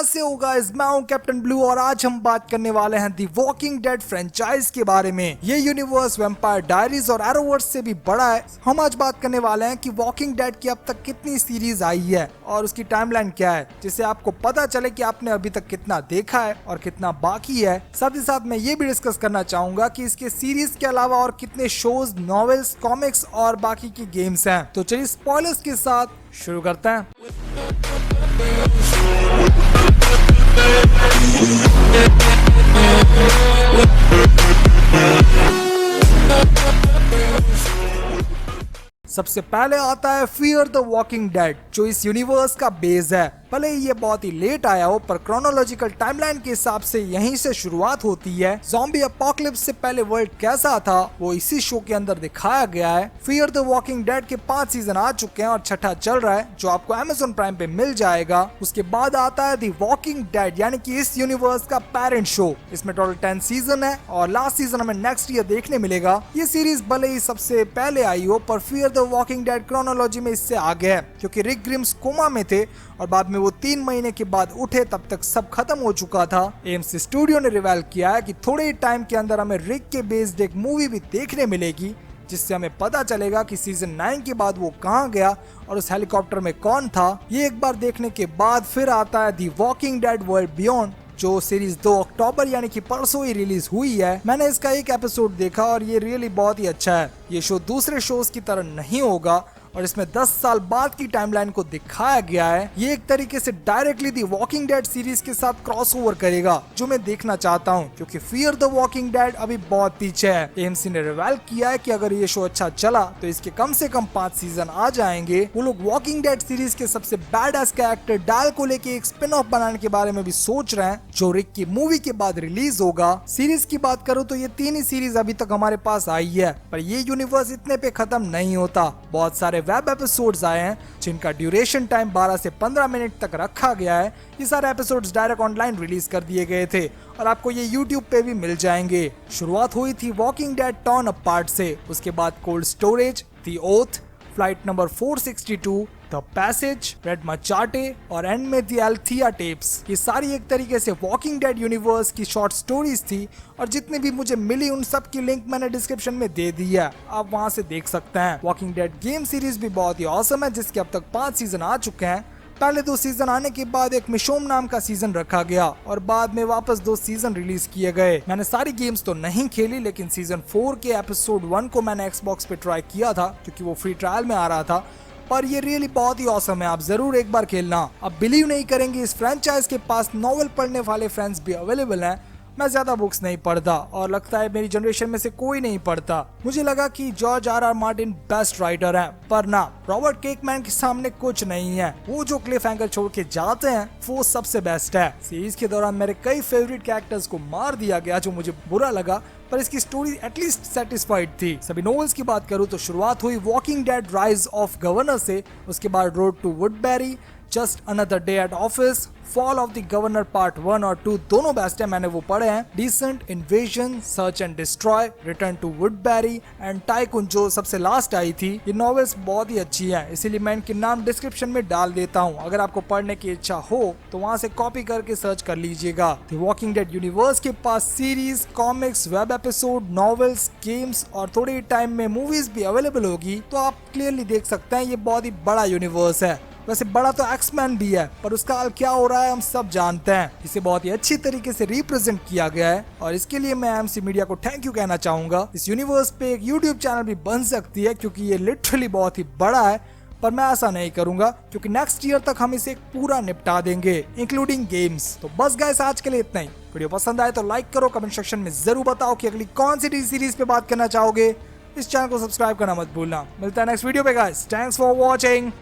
कैसे हो गाइस, मैं हूं कैप्टन ब्लू और आज हम बात करने वाले हैं दी वॉकिंग डेड फ्रेंचाइज के बारे में। ये यूनिवर्स वैम्पायर डायरीज और एरोवर्स से भी बड़ा है। हम आज बात करने वाले हैं कि वॉकिंग डेड की अब तक कितनी सीरीज आई है और उसकी टाइमलाइन क्या है, जिससे आपको पता चले कि आपने अभी तक कितना देखा है और कितना बाकी है। साथ ही साथ मैं ये भी डिस्कस करना चाहूंगा कि इसके सीरीज के अलावा और कितने शोज, नॉवेल्स, कॉमिक्स और बाकी की गेम्स हैं। तो चलिए स्पॉयलर्स के साथ शुरू करते हैं। सबसे पहले आता है फियर द वॉकिंग डेड, जो इस यूनिवर्स का बेस है। भले ही ये बहुत ही लेट आया हो, पर क्रोनोलॉजिकल टाइमलाइन के हिसाब से यहीं से शुरुआत होती है। ज़ॉम्बी अपोकलिप्स से पहले वर्ल्ड कैसा था वो इसी शो के अंदर दिखाया गया है। फियर द वॉकिंग डेड के 5 सीजन आ चुके हैं और छठा चल रहा है, जो आपको Amazon प्राइम पे मिल जाएगा। उसके बाद आता है द वॉकिंग डेड, यानी कि इस यूनिवर्स का पेरेंट शो। इसमें टोटल 10 सीजन है और लास्ट सीजन हमें नेक्स्ट ईयर देखने मिलेगा। ये सीरीज भले ही सबसे पहले आई हो, पर fear the walking dead chronology में इससे आगे है, क्योंकि रिक ग्रिम्स कोमा में थे और बाद में वो 3 महीने के बाद उठे, तब तक सब खत्म हो चुका था। AMC स्टूडियो ने रिवील किया है कि थोड़े ही टाइम के अंदर हमें रिक के बेस्ड एक मूवी भी देखने मिलेगी, जिससे हमें पता चलेगा कि सीजन 9 के बाद वो कहाँ गया और उस हेलीकॉप्टर में कौन था। ये एक बार देखने के बाद फिर आता है दी वॉकिंग डेड वर्ल्ड बियॉन्ड, जो सीरीज 2 अक्टूबर यानी कि परसों ही रिलीज हुई है। मैंने इसका एक एपिसोड देखा और ये रियली बहुत ही अच्छा है। ये शो दूसरे शोज की तरह नहीं होगा और इसमें 10 साल बाद की टाइमलाइन को दिखाया गया है। ये एक तरीके से डायरेक्टली दी वॉकिंग डेड सीरीज के साथ क्रॉसओवर करेगा, जो मैं देखना चाहता हूँ, क्योंकि फियर द वॉकिंग डेड अभी बहुत पीछे है। AMC ने रिवील किया है कि अगर ये शो अच्छा चला तो इसके कम से कम 5 सीजन आ जाएंगे। वो लोग वॉकिंग डेड सीरीज के सबसे बैड एस कैरेक्टर डाल को लेके एक स्पिन ऑफ बनाने के बारे में भी सोच रहे हैं, जो रिक की मूवी के बाद रिलीज होगा। सीरीज की बात करूँ तो ये 3 ही सीरीज अभी तक हमारे पास आई है, पर ये यूनिवर्स इतने पे खत्म नहीं होता। बहुत सारे वेब एपिसोड्स आए हैं जिनका ड्यूरेशन टाइम 12 से 15 मिनट तक रखा गया है। ये सारे एपिसोड्स डायरेक्ट ऑनलाइन रिलीज कर दिए गए थे और आपको ये YouTube पे भी मिल जाएंगे। शुरुआत हुई थी वॉकिंग डेड टॉर्न अपार्ट से, उसके बाद cold storage, the oath, flight number 462, the passage, red machete और एंड में दी एल्थिया टेप्स। ये सारी एक तरीके से वॉकिंग डेड यूनिवर्स की शॉर्ट स्टोरीज थी और जितनी भी मुझे मिली उन सब की लिंक मैंने डिस्क्रिप्शन में दे दी है, आप वहां से देख सकते हैं। वॉकिंग डेड गेम सीरीज भी बहुत ही ऑसम है, जिसके अब तक 5 सीजन आ चुके हैं। पहले 2 सीजन आने के बाद एक मिशोम नाम का सीजन रखा गया और बाद में वापस 2 सीजन रिलीज किए गए। मैंने सारी गेम्स तो नहीं खेली, लेकिन सीजन 4 के एपिसोड 1 को मैंने Xbox पे ट्राई किया था, क्योंकि वो फ्री ट्रायल में आ रहा था। पर ये रियली बहुत ही ऑसम है, आप जरूर एक बार खेलना। आप बिलीव नहीं करेंगे, इस फ्रेंचाइज के पास नॉवेल पढ़ने वाले फ्रेंड्स भी अवेलेबल हैं। मैं ज्यादा बुक्स नहीं पढ़ता और लगता है मेरी जनरेशन में से कोई नहीं पढ़ता। मुझे लगा कि George R.R. Martin best writer हैं, पर ना, रॉबर्ट केकमैन के सामने कुछ नहीं है। वो जो क्लिफ हैंगर छोड़ के जाते हैं वो सबसे बेस्ट है। सीरीज के दौरान मेरे कई फेवरेट कैरेक्टर्स को मार दिया गया, जो मुझे बुरा लगा, पर इसकी स्टोरी एटलीस्ट सेटिस्फाइड थी। सभी नॉवेल्स की बात करूँ तो शुरुआत हुई walking dead rise of governor से, उसके बाद road to Woodbury, just another day at office, fall of the governor part 1 और 2 दोनों बेस्ट है, मैंने वो पढ़े हैं। Descent, invasion, search and destroy, return to Woodbury and tycoon, जो सबसे लास्ट आई थी। ये नॉवेल्स बहुत ही अच्छी हैं, इसीलिए मैं इनके नाम डिस्क्रिप्शन में डाल देता हूँ। अगर आपको पढ़ने की इच्छा हो तो वहाँ से कॉपी करके सर्च कर लीजिएगा। द वॉकिंग डेड यूनिवर्स के पास series, comics, web episode, novels, games और थोड़े टाइम में मूवीज भी अवेलेबल होगी, तो आप क्लियरली देख सकते हैं ये बहुत ही बड़ा यूनिवर्स है। वैसे बड़ा तो एक्समैन भी है, पर उसका हाल क्या हो रहा है हम सब जानते हैं। इसे बहुत ही अच्छी तरीके से रिप्रेजेंट किया गया है और इसके लिए मैं AMC मीडिया को थैंक यू कहना चाहूंगा। इस यूनिवर्स पे एक YouTube चैनल भी बन सकती है, क्योंकि ये लिटरली बहुत ही बड़ा है, पर मैं ऐसा नहीं करूंगा, क्योंकि नेक्स्ट ईयर तक हम इसे पूरा निपटा देंगे, इंक्लूडिंग गेम्स। तो बस गाइस, आज के लिए इतना ही। वीडियो पसंद आए तो लाइक करो, कमेंट सेक्शन में जरूर बताओ कि अगली कौन सी सीरीज पे बात करना चाहोगे। इस चैनल को सब्सक्राइब करना मत भूलना। मिलता है नेक्स्ट वीडियो पे गाइस, थैंक्स फॉर वॉचिंग।